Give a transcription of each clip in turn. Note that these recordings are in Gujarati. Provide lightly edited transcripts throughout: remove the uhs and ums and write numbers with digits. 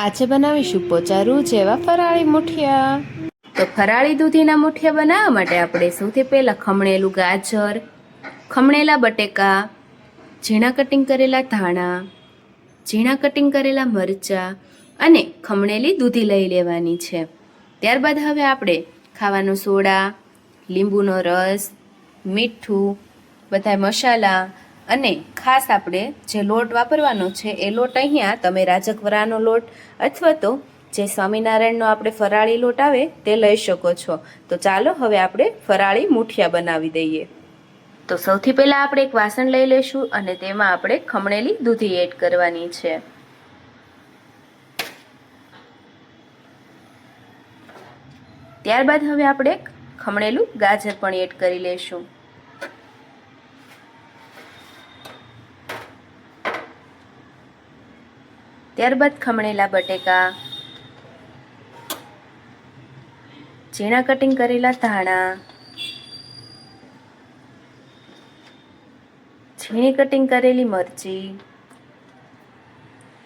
આજે બનાવીશું પોચારું જેવા ફરાળી મુઠિયા। તો ફરાળી દૂધીના મુઠિયા બનાવવા માટે આપણે સૌથી પહેલાં ખમણેલું ગાજર, ખમણેલા બટેકા, ઝીણા કટિંગ કરેલા ધાણા, ઝીણા કટિંગ કરેલા મરચાં અને ખમણેલી દૂધી લઈ લેવાની છે। ત્યારબાદ હવે આપણે ખાવાનો સોડા, લીંબુનો રસ, મીઠું, બધા મસાલા અને ખાસ આપણે જે લોટ વાપરવાનો છે એ લોટ અહીંયા તમે રાજગરાનો લોટ અથવા તો જે સ્વામિનારાયણનો આપણે ફરાળી લોટ આવે તે લઈ શકો છો। તો ચાલો હવે આપણે ફરાળી મુઠિયા બનાવી દઈએ। તો સૌથી પહેલાં આપણે એક વાસણ લઈ લઈશું અને તેમાં આપણે ખમણેલી દૂધી એડ કરવાની છે। ત્યારબાદ હવે આપણે ખમણેલું ગાજર પણ એડ કરી લઈશું। ત્યારબાદ ખમણેલા બટેકા, ઝીણા કટિંગ કરેલા ધાણા, ઝીણી કટિંગ કરેલી મરચી।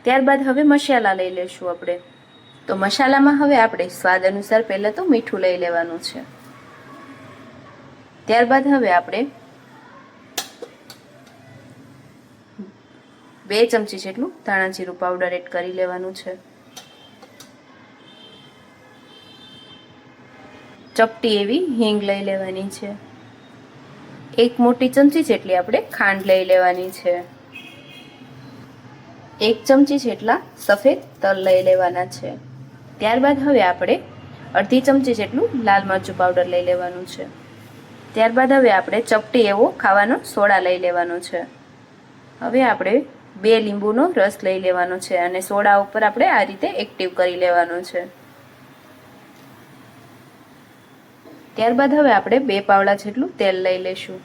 ત્યારબાદ હવે મસાલા લઈ લઈશું આપણે। તો મસાલામાં હવે આપણે સ્વાદ અનુસાર પહેલાં તો મીઠું લઈ લેવાનું છે। ત્યારબાદ હવે આપણે 2 ચમચી જેટલું ધાણા જીરું પાવડર એડ કરી લેવાનું છે। ચપટી એવી હિંગ લઈ લેવાની છે। 1 મોટી ચમચી જેટલી આપણે ખાંડ લઈ લેવાની છે। 1 ચમચી જેટલા સફેદ તલ લઈ લેવાના છે। ત્યારબાદ હવે આપણે અડધી ચમચી જેટલું લાલ મરચું પાવડર લઈ લેવાનું છે। ત્યારબાદ હવે આપણે ચપટી એવો ખાવાનો સોડા લઈ લેવાનો છે। હવે આપણે 2 લીંબુનો રસ લઈ લેવાનો છે અને સોડા ઉપર આપણે આ રીતે એક્ટિવ કરી લેવાનો છે। ત્યારબાદ હવે આપણે 2 પાવડા જેટલું તેલ લઈ લઈશું।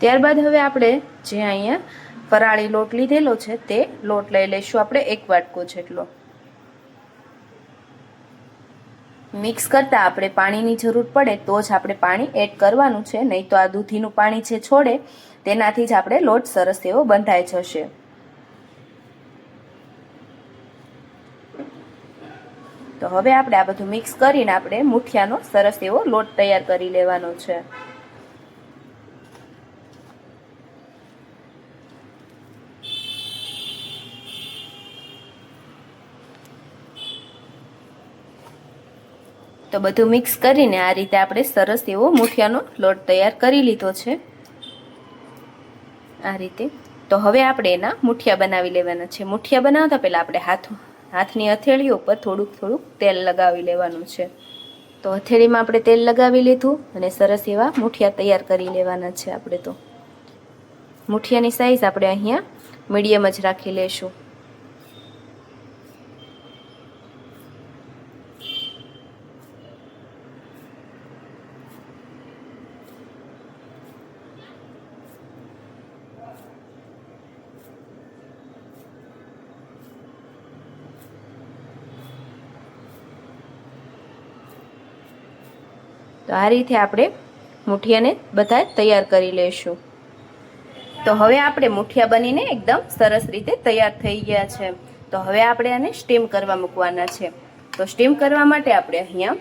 ત્યારબાદ હવે આપણે જે અહીંયા ફરાળી લોટ લીધેલો છે તે લોટ લઈ લઈશું આપણે 1 વાટકો જેટલો। મિક્સ કરતાં આપણે પાણીની જરૂર પડે તો જ આપણે પાણી એડ કરવાનું છે, નહીં તો આ દૂધીનું પાણી જે છોડે તેનાથી જ આપણે લોટ સરસ એવો બંધાઈ જશે। તો હવે આપણે આ બધું મિક્સ કરીને આપણે મુઠિયાનો સરસ એવો લોટ તૈયાર કરી લેવાનો છે। તો બધું મિક્સ કરીને આ રીતે આપણે સરસ એવો મુઠિયાનો લોટ તૈયાર કરી લીધો છે આ રીતે। તો હવે આપણે એના મુઠિયા બનાવી લેવાના છે। મુઠિયા બનાવતા પહેલાં આપણે હાથની હથેળીઓ પર થોડુંક તેલ લગાવી લેવાનું છે। તો હથેળીમાં આપણે તેલ લગાવી લીધું અને સરસ એવા મુઠિયા તૈયાર કરી લેવાના છે આપણે। તો મુઠિયાની સાઈઝ આપણે અહીંયા મીડિયમ જ રાખી લેશું। તો આ રીતે આપણે મુઠિયાને બધા તૈયાર કરી લઈશું। તો હવે આપણે મુઠિયા બનીને એકદમ સરસ રીતે તૈયાર થઈ ગયા છે। તો હવે આપણે આને સ્ટીમ કરવા મૂકવાના છે। તો સ્ટીમ કરવા માટે આપણે અહીંયા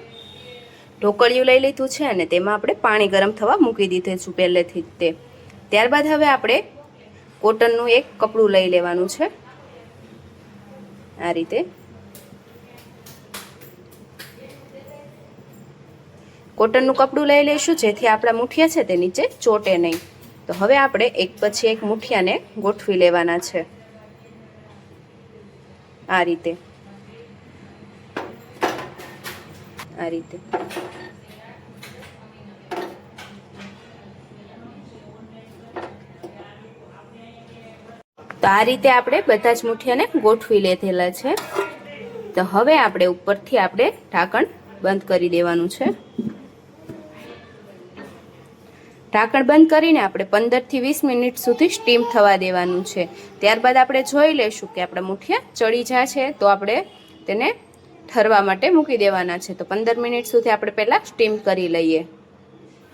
ઢોકળિયું લઈ લીધું છે અને તેમાં આપણે પાણી ગરમ થવા મૂકી દીધું છે પહેલેથી જ તે। ત્યારબાદ હવે આપણે કોટનનું એક કપડું લઈ લેવાનું છે આ રીતે। કોટનનું કપડું લઈ લઈશું જેથી આપણા મુઠિયા છે તે નીચે ચોટે નહીં। તો હવે આપણે એક પછી એક મુઠિયાને ગોઠવી લેવાના છે આ રીતે તો આ રીતે આપણે બધા જ મુઠિયાને ગોઠવી લીધેલા છે। તો હવે આપણે ઉપરથી આપણે ઢાંકણ બંધ કરી દેવાનું છે। ઢાંકણ બંધ કરીને આપણે 15 થી 20 મિનિટ સુધી સ્ટીમ થવા દેવાનું છે। ત્યારબાદ આપણે જોઈ લઈશું કે આપણા મુઠિયા ચડી જાય છે તો આપણે તેને ઠરવા માટે મૂકી દેવાના છે। તો 15 મિનિટ સુધી આપણે પહેલાં સ્ટીમ કરી લઈએ।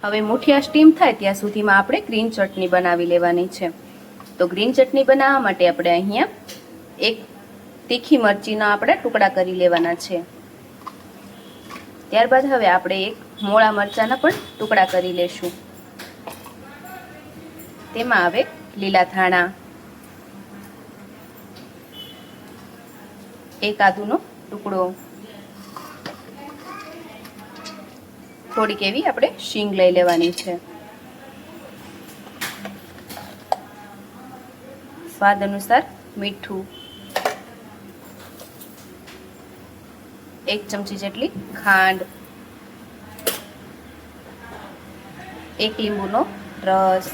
હવે મુઠિયા સ્ટીમ થાય ત્યાં સુધીમાં આપણે ગ્રીન ચટણી બનાવી લેવાની છે। તો ગ્રીન ચટણી બનાવવા માટે આપણે અહીંયા એક તીખી મરચીના આપણે ટુકડા કરી લેવાના છે. ત્યારબાદ હવે આપણે એક મોળા મરચાના પણ ટુકડા કરી લેશું. તેમાં આવે લીલા ધાણા, એક આદુનો ટુકડો, થોડીક એવી આપણે શીંગ લઈ લેવાની છે. સ્વાદ અનુસાર મીઠું, 1 ચમચી જેટલી ખાંડ, 1 લીંબુનો રસ.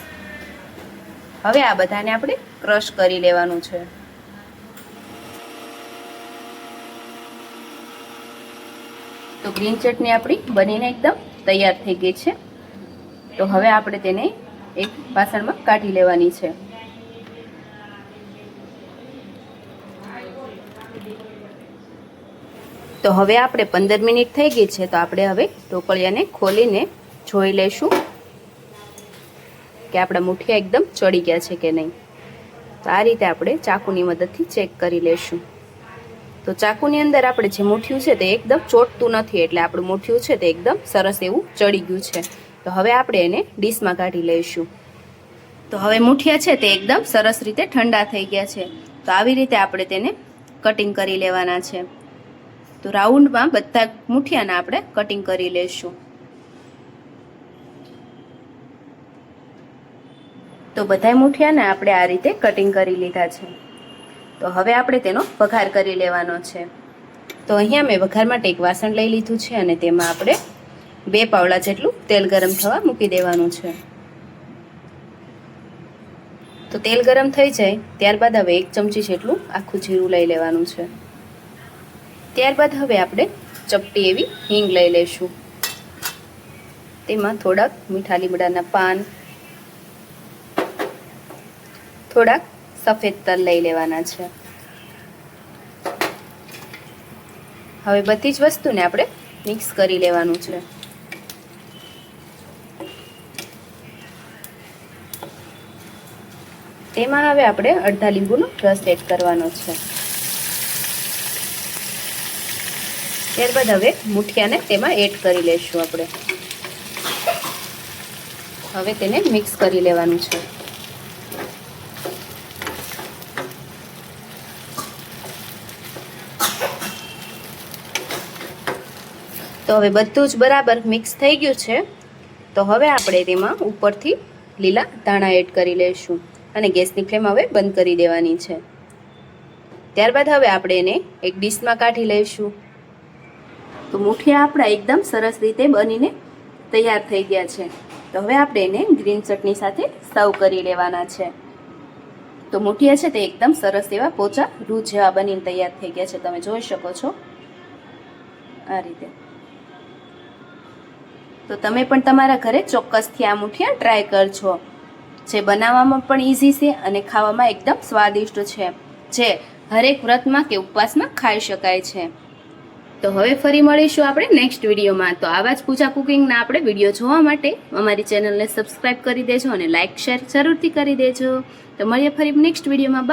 હવે આ બધાને આપણે ક્રશ કરી લેવાનું છે. તો ગ્રીન ચટણી આપણી બનીને એકદમ તૈયાર થઈ ગઈ છે. તો હવે આપણે તેને એક વાસણમાં કાઢી લેવાની છે. તો હવે આપણે 15 મિનિટ થઈ ગઈ છે. તો આપણે હવે ઢોકળિયાને ખોલીને જોઈ લઈશું કે આપણા મુઠિયા એકદમ ચડી ગયા છે કે નહીં. તો આ રીતે આપણે ચાકુની મદદથી ચેક કરી લઈશું. તો ચાકુની અંદર આપણે જે મુઠિયું છે તે એકદમ ચોટતું નથી, એટલે આપણું મુઠિયું છે તે એકદમ સરસ એવું ચડી ગયું છે. તો હવે આપણે એને ડીશમાં કાઢી લઈશું. તો હવે મુઠિયા છે તે એકદમ સરસ રીતે ઠંડા થઈ ગયા છે. તો આવી રીતે આપણે તેને કટિંગ કરી લેવાના છે. તો રાઉન્ડમાં બધા મુઠિયાને આપણે કટિંગ કરી લઈશું. તો બધા મુઠિયાને આપણે આ રીતે કટિંગ કરી લીધા છે. તો હવે આપણે તેનો વઘાર કરી લેવાનો છે. તો અહીંયા મેં વઘાર માટે એક વાસણ લઈ લીધું છે અને તેમાં આપણે 2 પાવડા જેટલું તેલ ગરમ થવા મૂકી દેવાનું છે. તો તેલ ગરમ થઈ જાય ત્યારબાદ હવે 1 ચમચી જેટલું આખું જીરું લઈ લેવાનું છે. ત્યારબાદ હવે આપણે ચપટી એવી હિંગ લઈ લઈશું. તેમાં થોડાક મીઠા લીમડાના પાન, થોડાક સફેદ તલ લઈ લેવાના છે. હવે બધી જ વસ્તુને આપણે મિક્સ કરી લેવાનું છે. તેમાં હવે આપણે અડધા લીંબુનો રસ એડ કરવાનો છે. ત્યારબાદ હવે મુઠિયાને તેમાં એડ કરી લઈશું આપણે. હવે તેને મિક્સ કરી લેવાનું છે. તો હવે બધું જ બરાબર મિક્સ થઈ ગયું છે. તો હવે આપણે તેમાં ઉપરથી લીલા ધાણા એડ કરી લઈશું અને ગેસની ફ્લેમ હવે બંધ કરી દેવાની છે. ત્યારબાદ હવે આપણે એને એક ડીશમાં કાઢી લઈશું. તો મુઠિયા આપણા એકદમ સરસ રીતે બનીને તૈયાર થઈ ગયા છે. તો હવે આપણે એને ગ્રીન ચટણી સાથે સર્વ કરી લેવાના છે. તો મુઠિયા છે તે એકદમ સરસ એવા પોચા રૂ જેવા બનીને તૈયાર થઈ ગયા છે. તમે જોઈ શકો છો આ રીતે. તો તમે પણ તમારા ઘરે ચોક્કસથી આ મુઠિયા ટ્રાય કરજો. જે બનાવવામાં પણ ઇઝી છે અને ખાવામાં એકદમ સ્વાદિષ્ટ છે, જે હરેક વ્રતમાં કે ઉપવાસમાં ખાઈ શકાય છે. તો હવે ફરી મળીશું આપણે નેક્સ્ટ વિડીયોમાં. તો આવા જ પૂજા કુકિંગના આપણે વિડીયો જોવા માટે અમારી ચેનલને સબસ્ક્રાઈબ કરી દેજો અને લાઇક શેર જરૂરથી કરી દેજો. તો મળીએ ફરી નેક્સ્ટ વિડીયોમાં.